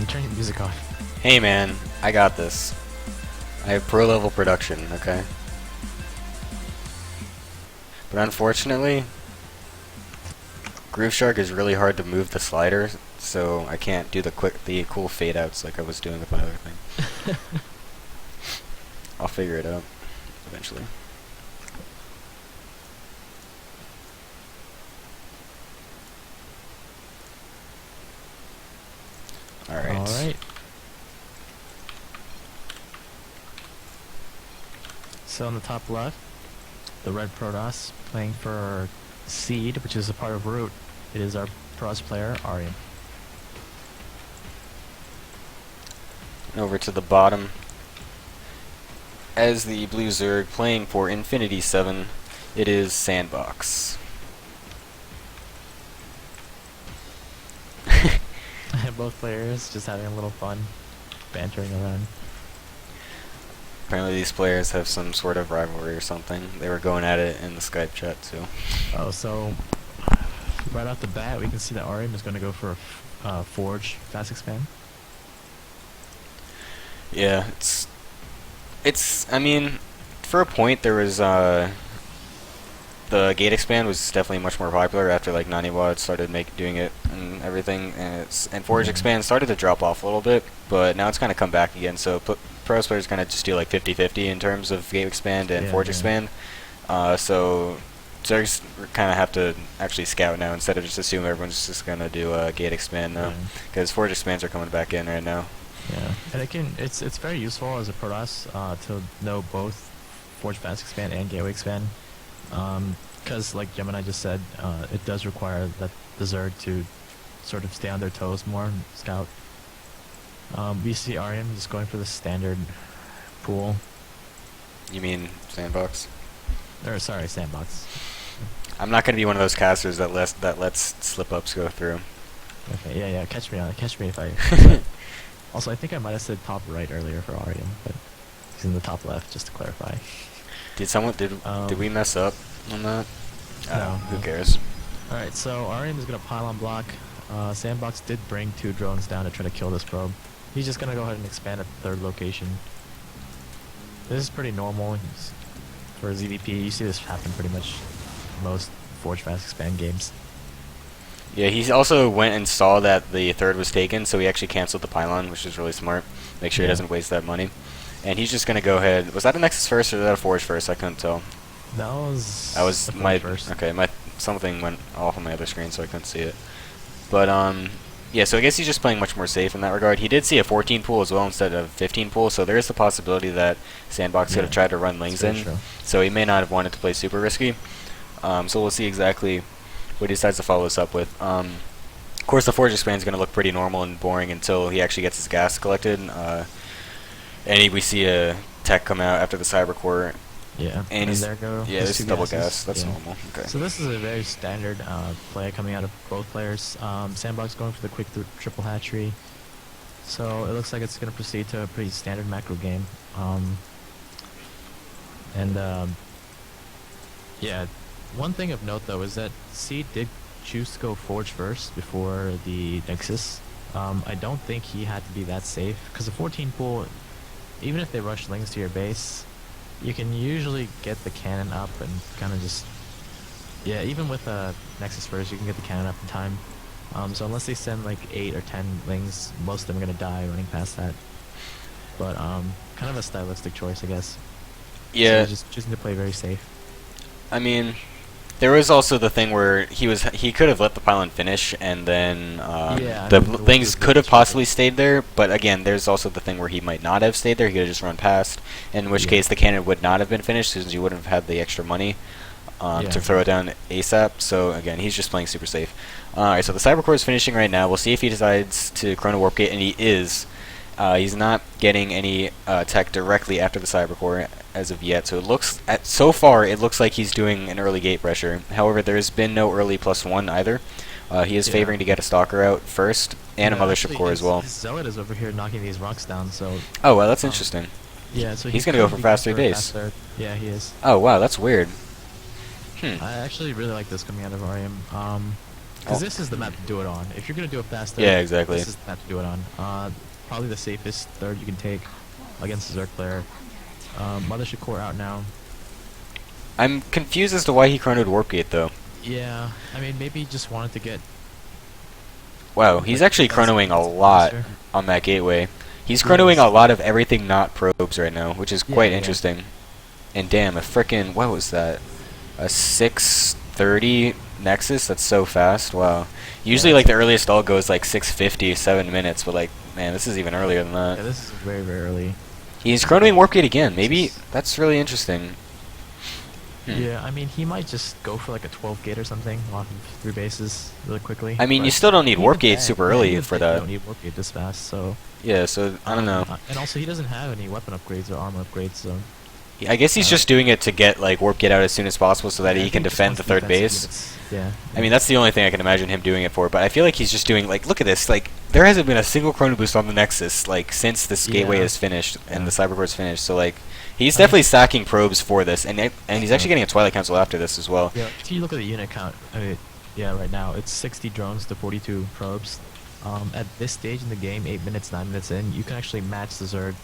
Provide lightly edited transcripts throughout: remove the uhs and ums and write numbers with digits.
turn your music off. Hey man, I got this. I have pro level production, okay? But unfortunately, Groove Shark is really hard to move the slider, so I can't do the cool fade outs like I was doing with my other thing. I'll figure it out eventually. Alright. Alright. So on the top left, the red Protoss playing for Seed, which is a part of Root. It is our Protoss player, Arium. Over to the bottom, as the blue Zerg playing for Infinity 7, it is Sanddbox. Both players just having a little fun, bantering around. Apparently these players have some sort of rivalry or something. They were going at it in the Skype chat too. Oh, so right off the bat, we can see that Arium is going to go for a Forge fast expand. Yeah, I mean, for a point there was, the gate expand was definitely much more popular after like Naniwad started doing it and everything, and Forge expand started to drop off a little bit, but now it's kind of come back again, so pro players kind of just do like 50-50 in terms of gate expand and Forge expand, so Zergs kind of have to actually scout now instead of just assume everyone's just going to do gate expand now, because Forge expands are coming back in right now. Yeah, and it's very useful as a Protoss to know both Forge fast expand and gateway expand, because like Gemini just said, it does require that the Zerg to sort of stay on their toes more and scout. We see Arium just going for the standard pool. You mean Sandbox? Or sorry, Sandbox. I'm not going to be one of those casters that lets slip ups go through. Okay, yeah, catch me if I. Also, I think I might have said top right earlier for Arium, but he's in the top left, just to clarify. Did we mess up on that? No. Who cares? Alright, so Arium is going to pylon block. Sandbox did bring 2 drones down to try to kill this probe. He's just going to go ahead and expand at the 3rd location. This is pretty normal for ZDP. You see this happen pretty much most Forge fast expand games. Yeah, he also went and saw that the 3rd was taken, so he actually canceled the pylon, which is really smart. Make sure he doesn't waste that money. And he's just going to go ahead. Was that a Nexus first or was that a Forge first? I couldn't tell. That was my first. Okay, something went off on my other screen, so I couldn't see it. But yeah, so I guess he's just playing much more safe in that regard. He did see a 14 pool as well instead of 15 pool, so there is the possibility that Sandbox could have tried to run Lings in. True. So he may not have wanted to play super risky. So we'll see exactly what he decides to follow this up with. Of course, the Forge expand is going to look pretty normal and boring until he actually gets his gas collected. And we see a tech come out after the cyber core. Yeah, and there go. Yeah, this is double gas. That's normal. Okay. So this is a very standard play coming out of both players. Sandbox going for the quick triple hatchery. So it looks like it's going to proceed to a pretty standard macro game. Yeah, one thing of note though is that C did choose to go Forge first before the Nexus. I don't think he had to be that safe, because the 14 pool, even if they rush Lings to your base, you can usually get the cannon up and kind of just... Yeah, even with Nexus first, you can get the cannon up in time. So unless they send like 8 or 10 Lings, most of them are going to die running past that. But kind of a stylistic choice, I guess. Yeah. So just choosing to play very safe. I mean, there was also the thing where he could have let the pylon finish, and then the things could have possibly stayed there. But again, there's also the thing where he might not have stayed there. He could have just run past, in which case the cannon would not have been finished, since you wouldn't have had the extra money to throw it down ASAP. So again, he's just playing super safe. Alright, so the Cybercore is finishing right now. We'll see if he decides to Chrono Warp Gate, and he is. He's not getting any tech directly after the Cybercore as of yet, so so far it looks like he's doing an early gate pressure. However, there has been no early +1 either. He is favoring to get a Stalker out first, and a Mothership Core as well. His Zealot is over here knocking these rocks down, so... Oh, well, that's interesting. Yeah, so he's going to go for fast 3 base. Yeah, he is. Oh, wow, that's weird. I actually really like this coming out of Arium. Because this is the map to do it on. If you're gonna do it faster, yeah, exactly. This is the map to do it on. Probably the safest third you can take against the Zerg player. Mothership Core out now. I'm confused as to why he chronoed Warp Gate though. Yeah, I mean maybe he just wanted to get. Wow, he's actually chronoing a lot on that gateway. He's chronoing a lot of everything not probes right now, which is quite interesting. And damn, a frickin' what was that? A 630 Nexus? That's so fast. Wow. Usually like the earliest all goes like 650, 7 minutes, but like man, this is even earlier than that. Yeah, this is very, very early. He's chronoing Warp Gate again. Maybe that's really interesting. Yeah, I mean, he might just go for like a 12 gate or something off of 3 bases really quickly. I mean, you still don't need Warp Gate super early for that. You don't need Warp Gate this fast, so... Yeah, so, I don't know. And also, he doesn't have any weapon upgrades or armor upgrades, so... I guess he's just doing it to get, like, Warp Gate out as soon as possible so that he can defend the third base. Yeah. I mean, that's the only thing I can imagine him doing it for, but I feel like he's just doing, like, look at this, like, there hasn't been a single chrono boost on the Nexus, like, since this gateway is finished and the Cybercore is finished, so, like... He's definitely stacking probes for this, and he's actually getting a Twilight Council after this as well. Yeah, if you look at the unit count, I mean, yeah, right now, it's 60 drones to 42 probes. At this stage in the game, 8 minutes, 9 minutes in, you can actually match the Zerg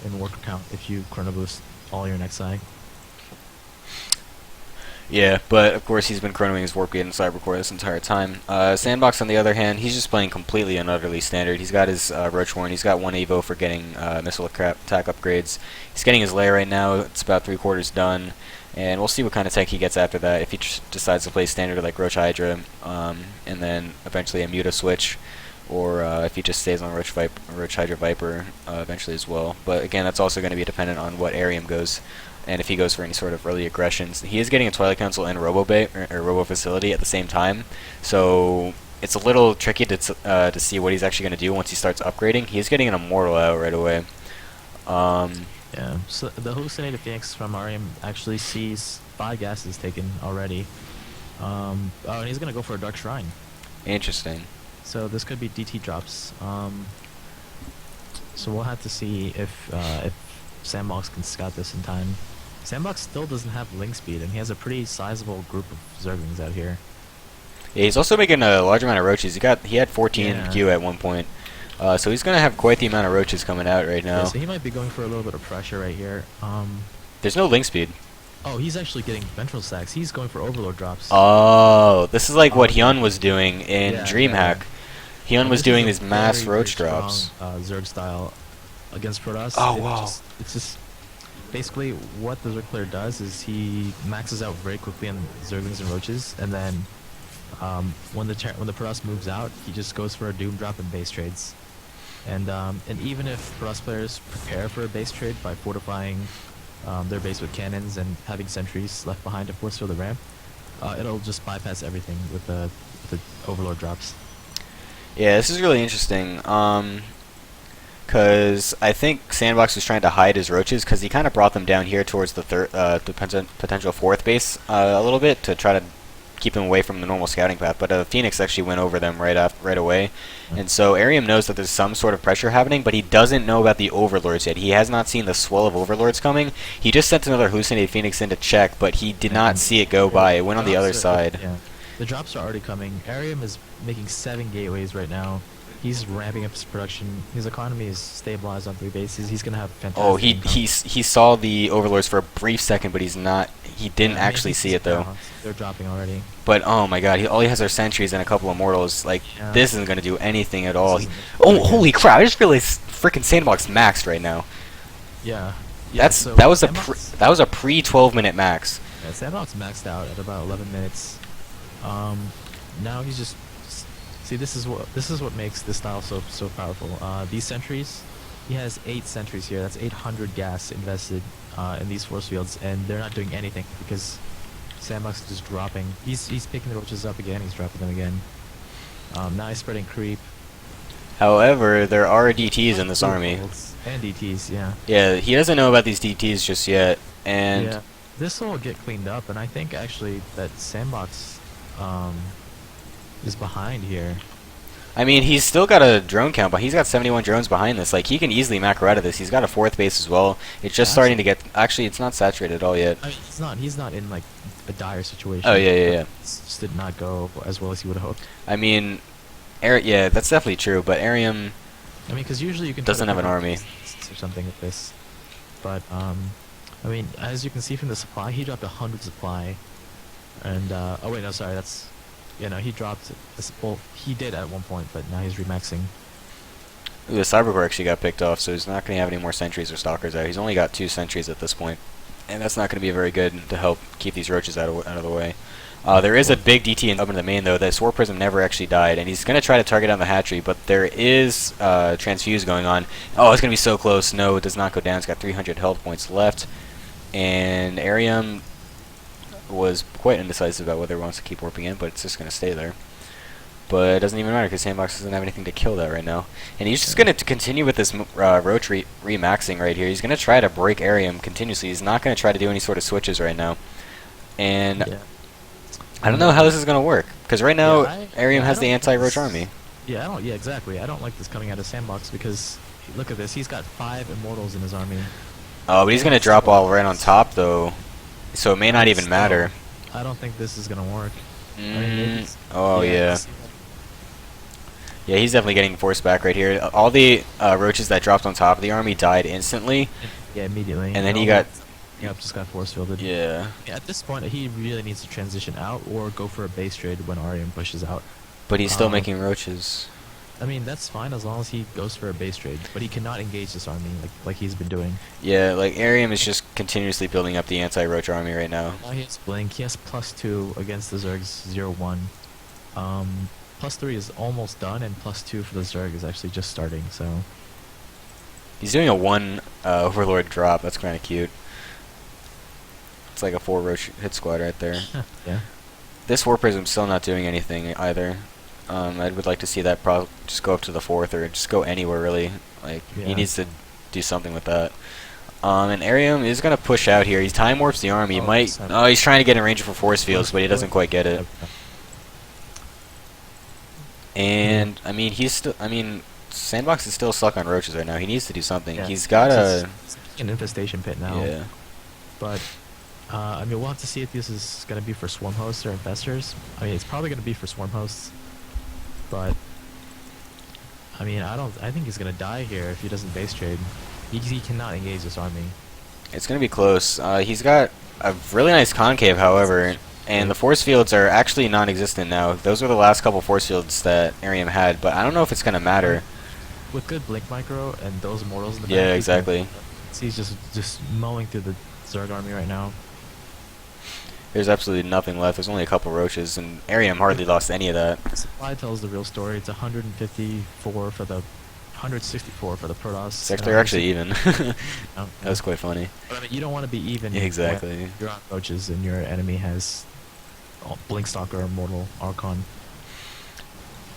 in worker count if you chrono boost all your next side. Yeah, but of course he's been chronoing his Warp Gate and Cybercore this entire time. Sanddbox, on the other hand, he's just playing completely and utterly standard. He's got his Ro4, he's got 1 Evo for getting missile attack upgrades. He's getting his lair right now. It's about 3/4 done, and we'll see what kind of tech he gets after that. If he decides to play standard like Roach Hydra, and then eventually a Muta switch, or if he just stays on Roach Hydra Viper eventually as well. But again, that's also going to be dependent on what Arium goes. And if he goes for any sort of early aggressions. He is getting a Twilight Council and Robo Bay or Robo Facility at the same time, so it's a little tricky to see what he's actually going to do once he starts upgrading. He is getting an Immortal out right away. Yeah, so the Hallucinated Phoenix from Arium actually sees 5 gases taken already. Oh, and he's going to go for a Dark Shrine. Interesting. So this could be DT drops. So we'll have to see if Sanddbox can scout this in time. Sanddbox still doesn't have link speed, and he has a pretty sizable group of Zerglings out here. Yeah, he's also making a large amount of roaches. He had 14 Q at one point, so he's gonna have quite the amount of roaches coming out right now. Yeah, so he might be going for a little bit of pressure right here. There's no link speed. Oh, he's actually getting ventral sacks. He's going for Overlord drops. Oh, this is like what Hyun was doing in DreamHack. Hyun was doing these mass roach drops. Zerg style against Protoss. Oh wow! It's just basically what the Zerg player does is he maxes out very quickly on Zerglings and Roaches, and then when the Protoss moves out, he just goes for a Doom drop and base trades. And even if Protoss players prepare for a base trade by fortifying their base with cannons and having sentries left behind to force field the ramp, it'll just bypass everything with the Overlord drops. Yeah, this is really interesting. Because I think Sanddbox was trying to hide his roaches because he kind of brought them down here towards the potential 4th base a little bit to try to keep them away from the normal scouting path. But Phoenix actually went over them right away, and so Arium knows that there's some sort of pressure happening, but he doesn't know about the Overlords yet. He has not seen the swell of Overlords coming. He just sent another Hallucinated Phoenix in to check, but he did not see it go by. It went on the other side. Yeah, the drops are already coming. Arium is making 7 gateways right now. He's ramping up his production. His economy is stabilized on 3 bases. He's gonna have fantastic. Oh, he saw the Overlords for a brief second, but he didn't actually see it though. They're dropping already. But oh my god, all he has are sentries and a couple of Immortals. Like this isn't gonna do anything at all. Oh, holy crap! I just realized freaking Sanddbox maxed right now. Yeah. That was a pre 12-minute max. Yeah, Sanddbox maxed out at about 11 minutes. Now he's just. See, this is what makes this style so powerful. These sentries, he has 8 sentries here. That's 800 gas invested in these force fields, and they're not doing anything because Sanddbox is just dropping. He's picking the roaches up again. He's dropping them again. Now he's spreading creep. However, there are DTs in this army. And DTs, yeah. Yeah, he doesn't know about these DTs just yet, and yeah, this will get cleaned up, and I think actually that Sanddbox is behind here. I mean, he's still got a drone count, but he's got 71 drones behind this. Like, he can easily macro out of this. He's got a 4th base as well. It's just starting to get... Actually, it's not saturated at all yet. I mean, he's not in, like, a dire situation. Oh, yeah. It just did not go as well as he would have hoped. I mean, yeah, that's definitely true, but Arium... I mean, because usually you can... doesn't have an army. Or something like this. But, I mean, as you can see from the supply, he dropped 100 supply. And, oh wait, no, sorry, that's... Yeah, no, he dropped... Well, he did at one point, but now he's remaxing. Ooh, the Cybercore actually got picked off, so he's not going to have any more sentries or stalkers out. He's only got 2 sentries at this point. And that's not going to be very good to help keep these roaches out of the way. There is a big DT up in the main, though. The Sword Prism never actually died, and he's going to try to target on the hatchery, but there is transfuse going on. Oh, it's going to be so close. No, it does not go down. It's got 300 health points left. And Arium was quite indecisive about whether he wants to keep warping in, but it's just going to stay there. But it doesn't even matter because Sanddbox doesn't have anything to kill that right now. And he's just going to continue with this roach remaxing right here. He's going to try to break Arium continuously. He's not going to try to do any sort of switches right now. And I don't know how this is going to work, because right now Arium has the anti-roach army. Yeah, exactly. I don't like this coming out of Sanddbox because, look at this, he's got 5 immortals in his army. Oh, but he's going to drop all right on top, though. So it may not even matter. I don't think this is going to work. Yeah. Yeah, he's definitely getting forced back right here. All the roaches that dropped on top of the army died instantly. Yeah, immediately. And then he got... Yep, just got force fielded. Yeah. At this point, he really needs to transition out or go for a base trade when Arium pushes out. But he's still making roaches. I mean, that's fine as long as he goes for a base trade, but he cannot engage this army like he's been doing. Yeah, like Arium is just continuously building up the anti-roach army right now. Now he has Blink. He has +2 against the Zergs 0-1. +3 is almost done, and +2 for the Zerg is actually just starting. So he's doing a 1 Overlord drop. That's kind of cute. It's like a 4 roach hit squad right there. Yeah. This War Prism's still not doing anything either. I would like to see that just go up to the 4th or just go anywhere really. Like he needs to do something with that. And Arium is gonna push out here. He time warps the army. He might. Oh, he's trying to get in range for force fields, but he doesn't quite get it. And I mean, he's still. I mean, Sanddbox is still stuck on roaches right now. He needs to do something. Yeah. He's got an infestation pit now. Yeah. But I mean, we'll have to see if this is gonna be for swarm hosts or infestors. I mean, it's probably gonna be for swarm hosts. But I mean, I think he's gonna die here if he doesn't base trade. He cannot engage this army. It's gonna be close. He's got a really nice concave, however, and the force fields are actually non-existent now. Those were the last couple force fields that Arium had, but I don't know if it's gonna matter. With good blink micro and those immortals in the back. Yeah, exactly. He's just mowing through the Zerg army right now. There's absolutely nothing left. There's only a couple roaches, and Arium hardly lost any of that. Supply tells the real story. It's 154 for the 164 for the Protoss. It's actually, they're actually even. That was quite funny. But I mean, you don't want to be even. Exactly. When you're on roaches and your enemy has Blinkstalker, Immortal, Archon.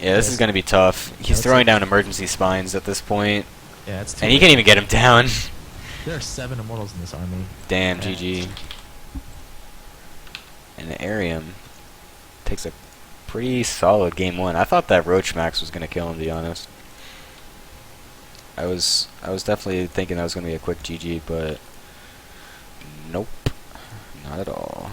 Yeah, this is going to be tough. He's throwing down emergency spines at this point. Yeah, it's and he can't even get him down. There are 7 immortals in this army. Damn, GG. And Arium takes a pretty solid game 1. I thought that Roach Max was going to kill him, to be honest. I was definitely thinking that was going to be a quick GG, but nope, not at all.